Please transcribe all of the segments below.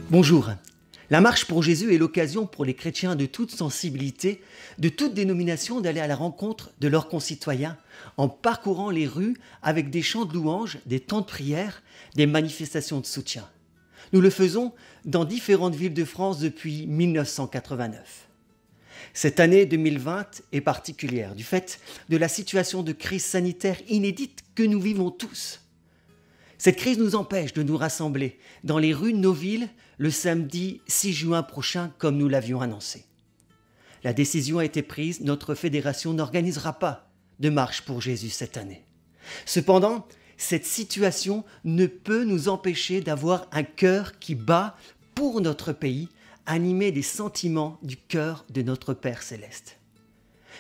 Bonjour. La marche pour Jésus est l'occasion pour les chrétiens de toute sensibilité, de toute dénomination d'aller à la rencontre de leurs concitoyens en parcourant les rues avec des chants de louanges, des temps de prière, des manifestations de soutien. Nous le faisons dans différentes villes de France depuis 1989. Cette année 2020 est particulière du fait de la situation de crise sanitaire inédite que nous vivons tous. Cette crise nous empêche de nous rassembler dans les rues de nos villes le samedi 6 juin prochain comme nous l'avions annoncé. La décision a été prise, notre fédération n'organisera pas de marche pour Jésus cette année. Cependant, cette situation ne peut nous empêcher d'avoir un cœur qui bat pour notre pays, animé des sentiments du cœur de notre Père Céleste.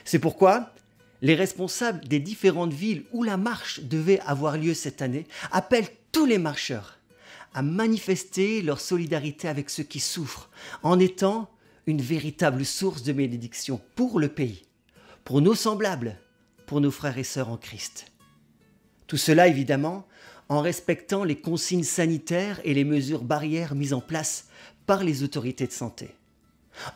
C'est pourquoi les responsables des différentes villes où la marche devait avoir lieu cette année appellent tous les marcheurs à manifester leur solidarité avec ceux qui souffrent en étant une véritable source de bénédiction pour le pays, pour nos semblables, pour nos frères et sœurs en Christ. Tout cela, évidemment, en respectant les consignes sanitaires et les mesures barrières mises en place par les autorités de santé.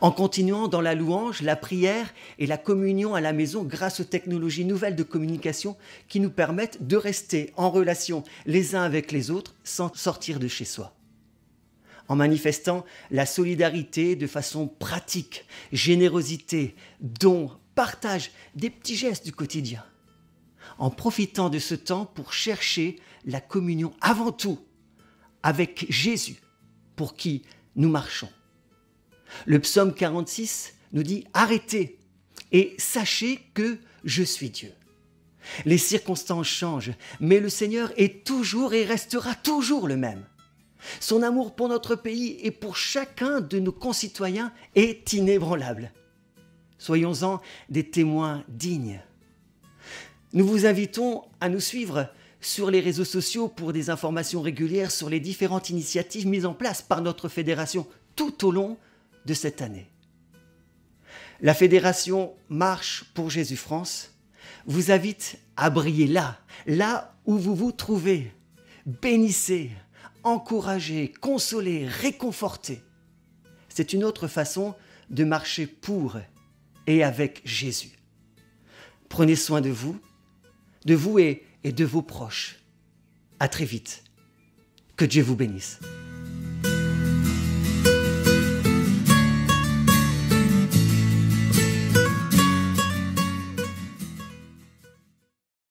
En continuant dans la louange, la prière et la communion à la maison grâce aux technologies nouvelles de communication qui nous permettent de rester en relation les uns avec les autres sans sortir de chez soi. En manifestant la solidarité de façon pratique, générosité, don, partage, des petits gestes du quotidien. En profitant de ce temps pour chercher la communion avant tout avec Jésus pour qui nous marchons. Le psaume 46 nous dit « Arrêtez et sachez que je suis Dieu ». Les circonstances changent, mais le Seigneur est toujours et restera toujours le même. Son amour pour notre pays et pour chacun de nos concitoyens est inébranlable. Soyons-en des témoins dignes. Nous vous invitons à nous suivre sur les réseaux sociaux pour des informations régulières sur les différentes initiatives mises en place par notre fédération tout au long de cette année. La fédération Marche pour Jésus France vous invite à briller là où vous vous trouvez. Bénissez, encouragez, consolez, réconfortez. C'est une autre façon de marcher pour et avec Jésus. Prenez soin de vous et de vos proches. À très vite. Que Dieu vous bénisse.